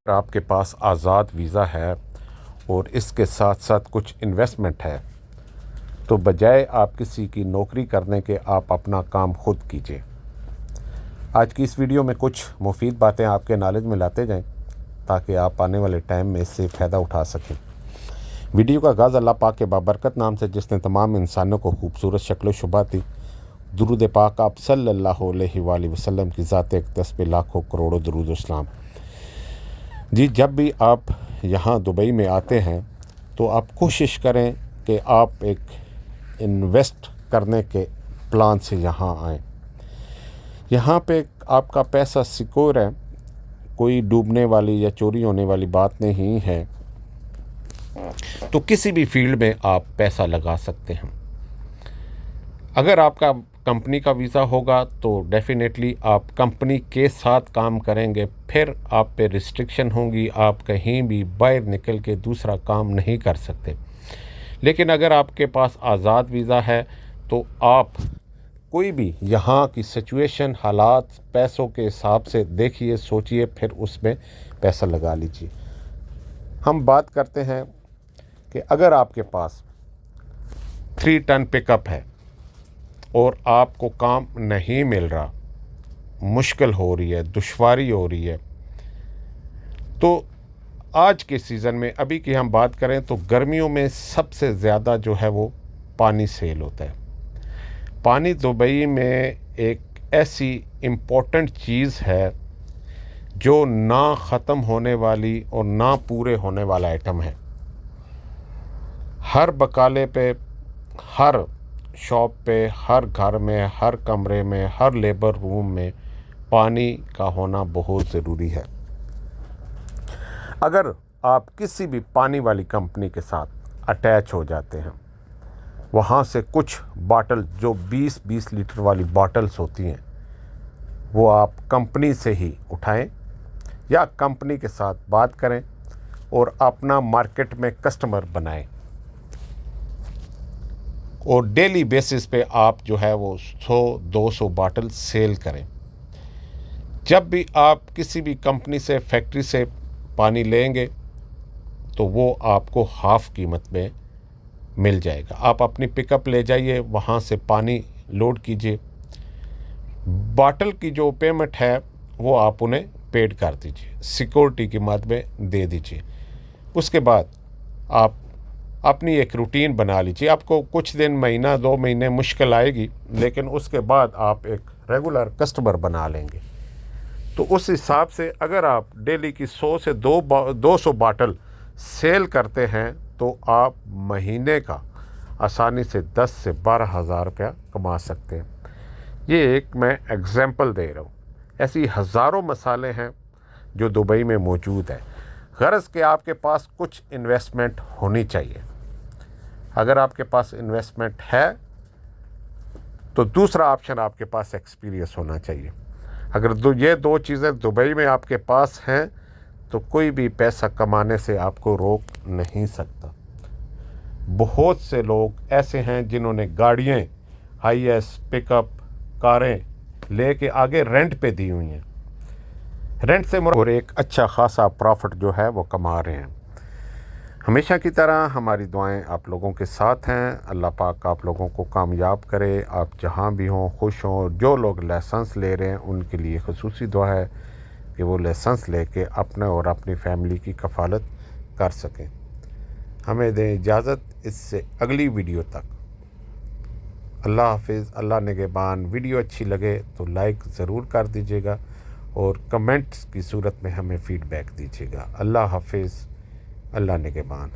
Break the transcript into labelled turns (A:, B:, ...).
A: आपके पास आज़ाद वीज़ा है और इसके साथ साथ कुछ इन्वेस्टमेंट है, तो बजाय आप किसी की नौकरी करने के आप अपना काम खुद कीजिए। आज की इस वीडियो में कुछ मुफीद बातें आपके नॉलेज में लाते जाएं ताकि आप आने वाले टाइम में इससे फ़ायदा उठा सकें। वीडियो का आगाज़ अल्लाह पाक के बाबरकत नाम से, जिसने तमाम इंसानों को खूबसूरत शक्ल शुबा दी। दुरूद पाक आप सल्लल्लाहु अलैहि वसल्लम की ज़ात अक़दस पे लाखों करोड़ों दुरूद इस्लाम। जी, जब भी आप यहाँ दुबई में आते हैं तो आप कोशिश करें कि आप एक इन्वेस्ट करने के प्लान से यहाँ आएँ। यहाँ पे आपका पैसा सिक्योर है, कोई डूबने वाली या चोरी होने वाली बात नहीं है, तो किसी भी फील्ड में आप पैसा लगा सकते हैं। अगर आपका कंपनी का वीज़ा होगा तो डेफिनेटली आप कंपनी के साथ काम करेंगे, फिर आप पे रिस्ट्रिक्शन होंगी, आप कहीं भी बाहर निकल के दूसरा काम नहीं कर सकते। लेकिन अगर आपके पास आज़ाद वीज़ा है तो आप कोई भी यहाँ की सिचुएशन, हालात, पैसों के हिसाब से देखिए, सोचिए, फिर उसमें पैसा लगा लीजिए। हम बात करते हैं कि अगर आपके पास 3 टन पिकअप है और आपको काम नहीं मिल रहा, मुश्किल हो रही है, दुश्वारी हो रही है, तो आज के सीज़न में, अभी की हम बात करें तो गर्मियों में सबसे ज़्यादा जो है वो पानी सेल होता है। पानी दुबई में एक ऐसी इम्पोर्टेंट चीज़ है जो ना ख़त्म होने वाली और ना पूरे होने वाला आइटम है। हर बकाले पे, हर शॉप पे, हर घर में, हर कमरे में, हर लेबर रूम में पानी का होना बहुत ज़रूरी है। अगर आप किसी भी पानी वाली कंपनी के साथ अटैच हो जाते हैं, वहाँ से कुछ बाटल जो 20-20 लीटर वाली बाटल्स होती हैं, वो आप कंपनी से ही उठाएं या कंपनी के साथ बात करें और अपना मार्केट में कस्टमर बनाएं और डेली बेसिस पे आप जो है वो 100-200 बाटल सेल करें। जब भी आप किसी भी कंपनी से, फैक्ट्री से पानी लेंगे तो वो आपको हाफ़ कीमत में मिल जाएगा। आप अपनी पिकअप ले जाइए, वहाँ से पानी लोड कीजिए, बाटल की जो पेमेंट है वो आप उन्हें पेड कर दीजिए, सिक्योरिटी की मद में दे दीजिए। उसके बाद आप अपनी एक रूटीन बना लीजिए। आपको कुछ दिन, महीना 2 महीने मुश्किल आएगी, लेकिन उसके बाद आप एक रेगुलर कस्टमर बना लेंगे। तो उस हिसाब से अगर आप डेली की 100 से 200 बाटल सेल करते हैं तो आप महीने का आसानी से 10 से 12 हज़ार रुपया कमा सकते हैं। ये एक मैं एग्जांपल दे रहा हूँ। ऐसी हज़ारों मसाले हैं जो दुबई में मौजूद है। ग़रज़ के आपके पास कुछ इन्वेस्टमेंट होनी चाहिए। अगर आपके पास इन्वेस्टमेंट है तो दूसरा ऑप्शन आपके पास एक्सपीरियंस होना चाहिए। अगर ये 2 चीज़ें दुबई में आपके पास हैं तो कोई भी पैसा कमाने से आपको रोक नहीं सकता। बहुत से लोग ऐसे हैं जिन्होंने गाड़ियाँ, हाईएस, पिकअप, कारें लेके आगे रेंट पे दी हुई हैं, रेंट से और एक अच्छा खासा प्रॉफिट जो है वो कमा रहे हैं। हमेशा की तरह हमारी दुआएं आप लोगों के साथ हैं। अल्लाह पाक आप लोगों को कामयाब करे। आप जहां भी हों खुश हों। जो लोग लाइसेंस ले रहे हैं उनके लिए ख़ुसूसी दुआ है कि वो लाइसेंस लेके अपने और अपनी फैमिली की कफ़ालत कर सकें। हमें दें इजाज़त, इससे अगली वीडियो तक। अल्लाह हाफिज़, अल्लाह निगहबान। वीडियो अच्छी लगे तो लाइक ज़रूर कर दीजिएगा और कमेंट्स की सूरत में हमें फ़ीडबैक दीजिएगा। अल्लाह हाफिज़, अल्लाह निगहबान।